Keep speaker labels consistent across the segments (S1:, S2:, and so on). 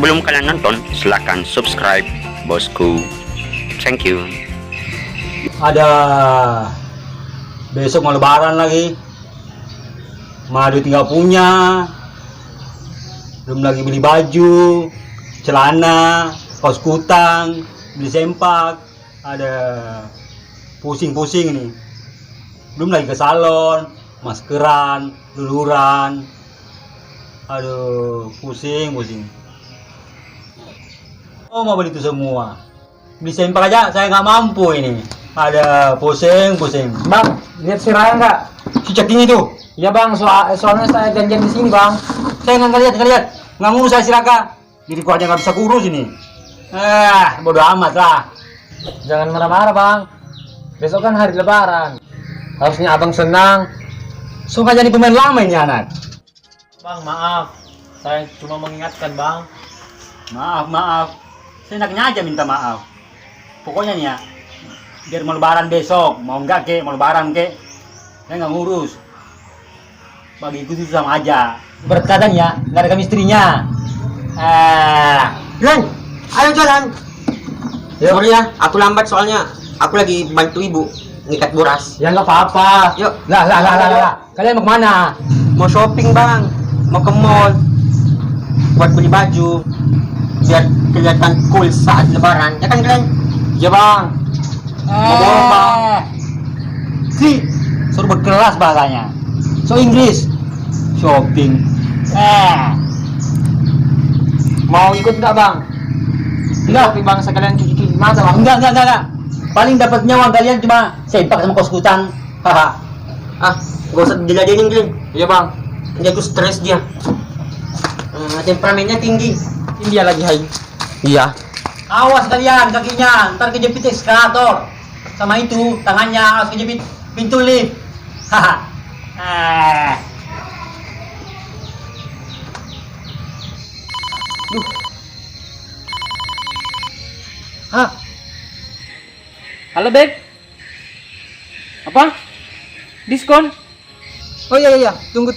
S1: Sebelum kalian nonton, silahkan subscribe, bosku. Thank you.
S2: Ada besok mau lebaran lagi. Madu tinggal punya. Belum lagi beli baju, celana, kaos kutang, beli sempak. Ada pusing-pusing ini. Belum lagi ke salon, maskeran, luluran. Aduh, pusing. Oh, mau beli itu semua. Beli sempak aja saya nggak mampu ini. Ada pusing.
S3: Bang, lihat si Raya nggak?
S2: Si ceking itu.
S3: Iya bang, soalnya saya janjian di sini bang.
S2: Saya nggak lihat. Nggak ngurus saya Siraka. Diriku aja nggak bisa kurus ini. Bodo amat lah.
S3: Jangan marah-marah bang. Besok kan hari lebaran. Harusnya abang senang.
S2: So nggak jadi pemain lama ini anak.
S3: Bang, maaf. Saya cuma mengingatkan bang.
S2: Maaf. Saya enaknya aja minta maaf. Pokoknya nih ya, biar mau lebaran besok, mau lebaran kek, saya nggak ngurus. Bagiku itu sama aja. Berkatan ya, nggak ada chemistry-nya.
S4: Lan, ayo jalan. Sorry ya, aku lambat soalnya. Aku lagi bantu ibu ngikat boras.
S3: Ya nggak apa-apa.
S4: Yuk,
S2: Lah. Kalian mau kemana?
S4: mau shopping bang, mau ke mall, buat beli baju, biar kelihatan cool saat lebaran. Ya kan Glenn?
S3: Ya bang.
S4: Mau borong bang.
S2: Suruh berkelas bahasanya. So Inggris. Shopping.
S3: Mau ikut nggak bang?
S2: Enggak.
S3: Tapi bang sekalian cuci mata bang.
S2: Enggak. Paling dapatnya uang kalian cuma sempak sama kaos kutang. Haha.
S4: Gak usah diladenin Glenn.
S3: Iya bang.
S4: Dia aku stres dia. Temperamennya tinggi.
S3: India lagi hai.
S4: Iya.
S2: Awas kalian kakinya, ntar kejepit eskalator. Sama itu tangannya harus kejepit pintu lift. Haha.
S3: Halo Beb. Apa? Diskon? Oh iya, tunggu.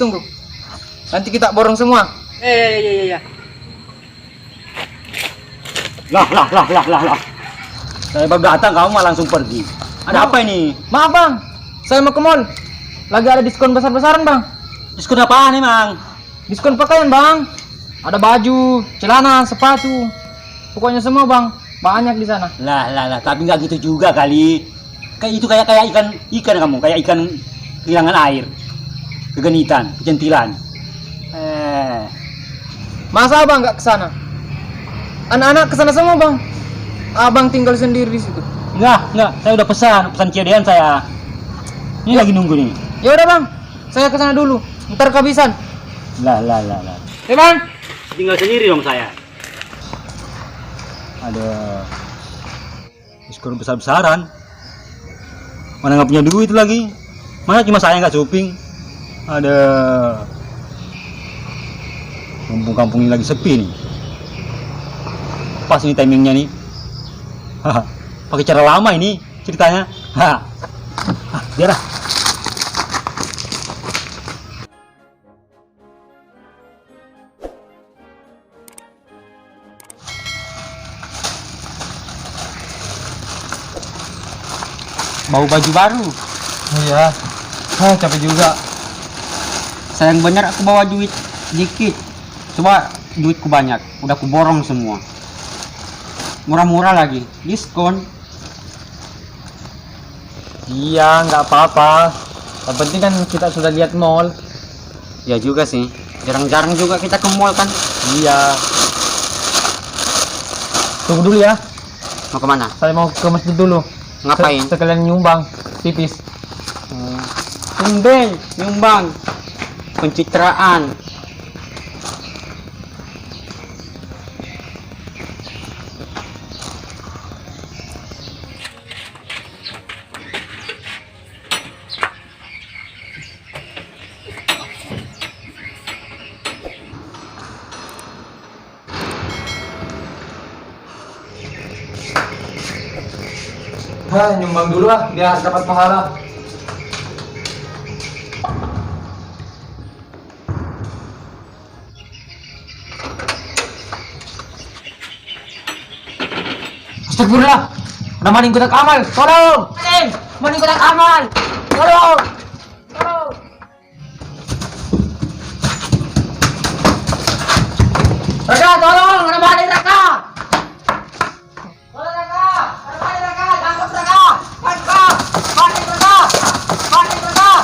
S3: Nanti kita borong semua. Iya.
S2: Lah. Saya baru datang kamu malah langsung pergi. Ada apa ini?
S3: Maaf bang, saya mau ke mall. Lagi ada diskon besar-besaran bang.
S2: Diskon apaan emang?
S3: Diskon pakaian bang. Ada baju, celana, sepatu. Pokoknya semua bang. Banyak di sana.
S2: Lah, tapi nggak gitu juga kali. Kayak ikan kamu, kayak ikan kehilangan air. Kegenitan, kecentilan.
S3: Masa abang nggak kesana? Anak-anak kesana semua bang. Abang tinggal sendiri di situ.
S2: Enggak, saya udah pesan CDN saya. Ini lagi nunggu nih.
S3: Ya udah bang, saya kesana dulu. Ntar kehabisan.
S2: Lah.
S3: Bang.
S2: Tinggal sendiri dong saya. Ada diskon besar-besaran. Mana nggak punya duit lagi. Mana cuma saya nggak shopping. Ada kampung-kampung ini lagi sepi nih. Pas ini timingnya nih. Pakai cara lama ini ceritanya. Biarlah.
S4: Bau baju baru.
S3: Iya. Capek juga.
S4: Sayang bener aku bawa duit dikit. Coba duitku banyak, udah aku borong semua. Murah-murah lagi, diskon.
S3: Iya, nggak apa-apa. Yang penting kan kita sudah lihat mall.
S4: Ya juga sih, jarang-jarang juga kita ke mall kan.
S3: Iya. Tunggu dulu ya.
S4: Mau kemana?
S3: Saya mau ke masjid dulu.
S4: Ngapain?
S3: Sekalian nyumbang tipis.
S4: Tumben, nyumbang. Pencitraan.
S3: Nyumbang dulu lah biar dapat pahala. Astagfirullah. Ada maling kotak amal. Tolong. Maling. Maling kotak amal. Tolong. Tolong. Raka, tolong. Ada maling Raka. Tolong Raka. Ada maling Raka. Tangkap Raka. Tangkap. Maling Raka. Maling Raka.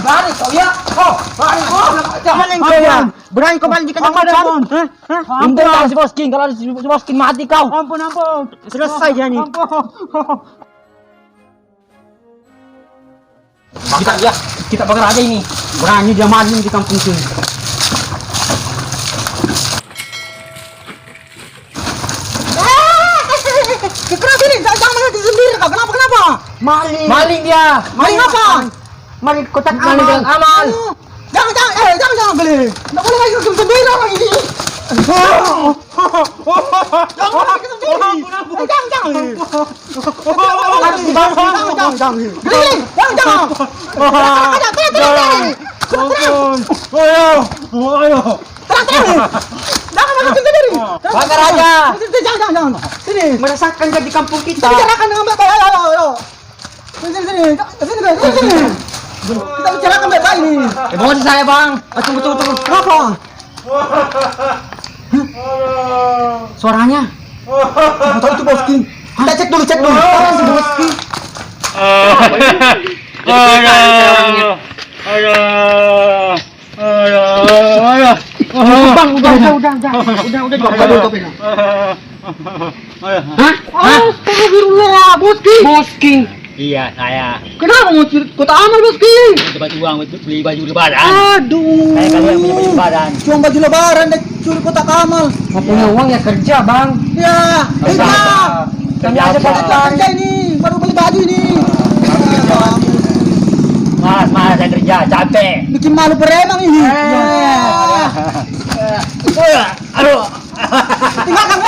S3: Berani kau ya? Oh, berani kau.
S4: Maling kau ya? Berani kau balik ke macam?
S3: Untung kalau si Boskin, kalau si Boskin mati kau.
S4: Ampun. Selesai dia nih.
S3: Kita bakar aja ini.
S4: Berani dia maling di kampung sini. Kenapa ini? Jangan mati sendiri kau. Kenapa? Maling.
S3: Maling dia.
S4: Maling apa? Maling kotak
S3: Maling kotak amal.
S4: Jangan beli. Nggak boleh lagi sendiri orang ini. Jangan lagi sendiri. Jangan sendiri.
S3: Bakar aja.
S4: Jangan. Sini. Merasakan di kampung kita.
S3: Bicarakan dengan baik-baik. Ayo.
S4: Sini. Kita bicarakan baik-baik ini.
S3: Emosi saya bang. Tunggu.
S4: Kenapa? Suaranya. Tahu itu Boskin. Kita cek dulu. Mana si Boskin? Bang, udah. Astagfirullah, Boskin.
S2: Iya, saya.
S4: Kenapa mau kota amal Boskin?
S2: Dapat uang untuk beli baju lebaran.
S4: Aduh.
S2: Saya kalian punya baju lebaran.
S4: Cuma baju lebaran deh curi kotak amal.
S3: Mau punya uang ya kerja bang.
S4: Ya, kerja.
S3: Kami aja pada
S4: Kerja ini, baru beli baju ini.
S2: Mas, saya kerja, capek.
S4: Bikin malu beremang ini.
S2: Aduh.
S4: Tinggalkan,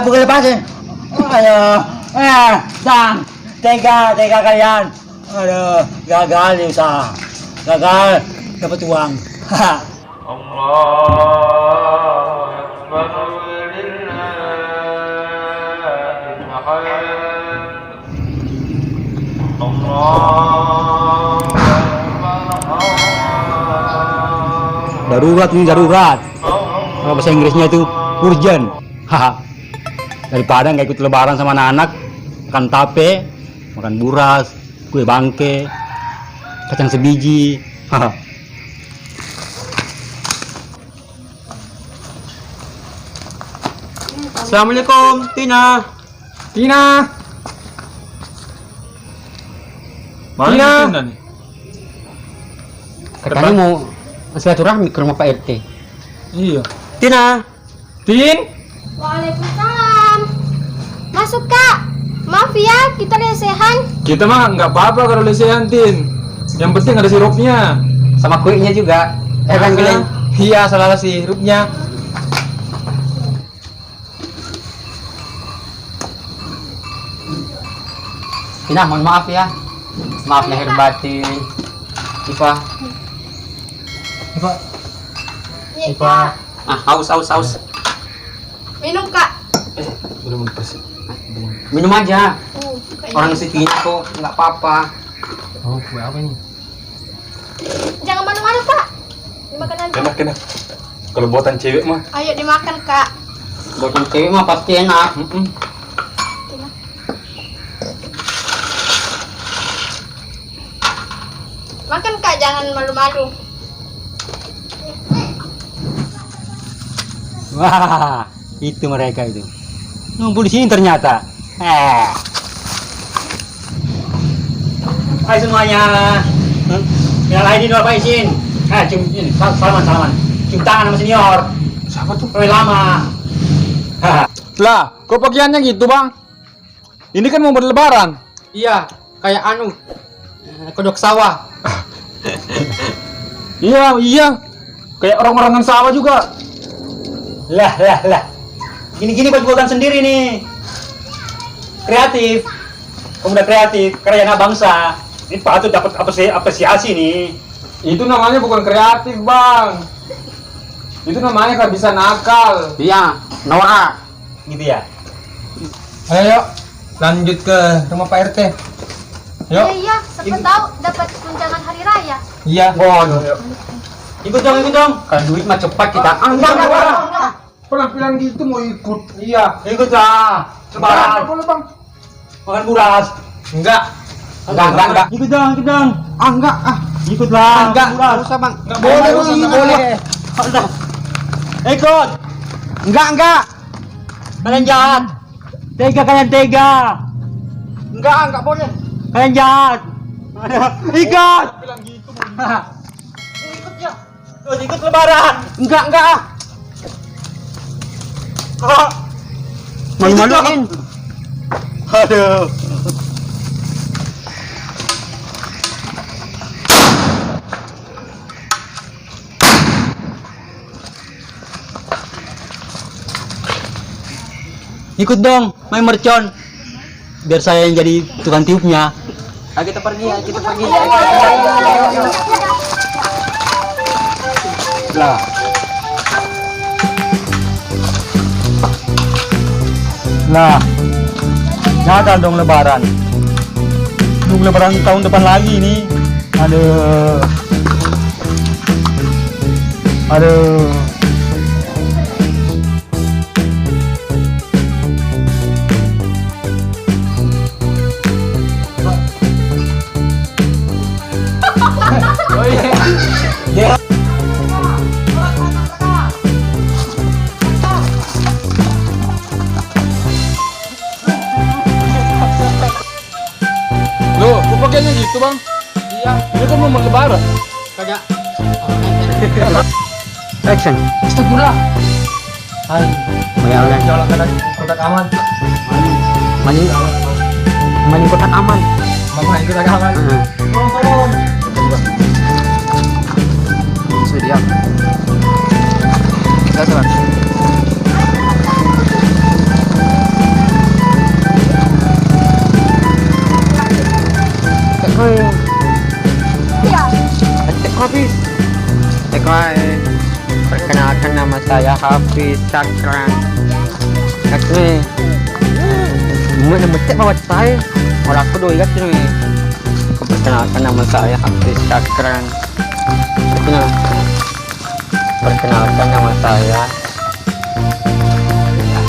S2: Bukan lepasin. Tega kalian. Aduh, gagal nih usaha. Gagal dapat uang. Darurat. Kalau bahasa Inggrisnya itu urgent. Daripada nggak ikut lebaran sama anak-anak, makan tape, makan buras, kue bangke, kacang sebiji.
S4: Assalamualaikum, Tina.
S3: Mana nih? Katanya mau silaturahmi ke rumah Pak RT.
S5: Iya.
S4: Tina.
S6: Waalaikumsalam. Masuk Kak. Maaf ya, kita lesehan.
S5: Kita mah nggak apa-apa kalau lesehan, Tin. Yang penting ada sirupnya.
S3: Sama kuenya juga.
S5: Kan, Glenn? Iya, salah sirupnya.
S3: Tina, mohon maaf ya. Maaf lahir batin. Ipa.
S6: Ya, Kak.
S3: Haus.
S6: Minum Kak.
S5: Belum lepas.
S3: Minum aja.
S6: Kayaknya.
S3: Orang sini kok nggak apa-apa.
S5: Oh, kue apa ini?
S6: Jangan malu-malu Kak. Dimakan aja.
S5: Enak. Kalau buatan cewek mah.
S6: Ayo dimakan Kak.
S3: Buatan cewek mah pasti enak.
S6: Makan Kak, jangan malu-malu.
S2: Wah, itu mereka itu. Ngumpul di sini ternyata. Hai semuanya. Yang lain ini apa izin? Cium ini, salaman. Cium tangan sama senior.
S5: Siapa tuh?
S2: Kau lama.
S5: Lah, kok pakaiannya gitu, Bang? Ini kan mau berlebaran.
S3: Iya, kayak kodok sawah.
S5: Iya. Kayak orang-orangan sawah juga.
S2: Lah. Gini buat buatan sendiri nih. Kreatif. Pemuda kreatif, karya anak bangsa. Ini patut dapat apresiasi nih.
S5: Itu namanya bukan kreatif, Bang. Itu namanya kehabisan akal.
S4: Iya, Nora.
S2: Gitu ya.
S3: Ayo yuk, lanjut ke rumah Pak RT. Yuk.
S6: Iya, siapa tahu dapat tunjangan hari raya.
S3: Iya.
S2: Ikut dong, ikut dong.
S4: Kalau duit mah cepat kita.
S2: Enggak.
S5: Penampilan gitu mau ikut.
S3: Iya.
S2: Ikut lah. Lebaran.
S5: Boleh bang.
S2: Makan buras.
S3: Enggak.
S4: Enggak.
S2: Ikut dong, ikut dong.
S4: Enggak.
S2: Ikut lah.
S4: Enggak.
S2: Buras.
S4: Enggak usah, Bang.
S3: Enggak boleh,
S4: Enggak
S3: boleh.
S2: Udah. Ikut.
S4: Enggak.
S2: Kalian jahat. Tega kalian tega.
S4: Enggak boleh.
S2: Kalian jahat. Ikut.
S5: Bilang gitu.
S2: Ikut ya. Terus ikut lebaran.
S4: Enggak. Malu-maluin.
S2: Aduh. Ikut dong, main mercon. Biar saya yang jadi tukang tiupnya.
S4: Ayo kita pergi.
S2: Lah. Nah, gagal dong lebaran. Nunggu lebaran tahun depan lagi nih. Aduh.
S5: Loh, kok pakaiannya gitu bang?
S3: Iya.
S5: Ini kan mau lebaran.
S3: Kagak.
S4: Action.
S3: Astagfirullah.
S2: Hai.
S4: Bayangkan.
S3: Jalan kanan kotak aman.
S4: Main kotak aman.
S3: Mama ikut agak aman. Tolong.
S4: Sedia. Kita
S6: Iya.
S4: Hafiz. Perkenalkan nama saya Hafiz Sakran. Ini nama bawa saya. Orang aku doi kat ni. Perkenalkan nama saya Hafiz Sakran. Perkenalkan nama saya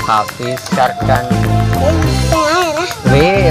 S4: Hafiz Sakran. Weh,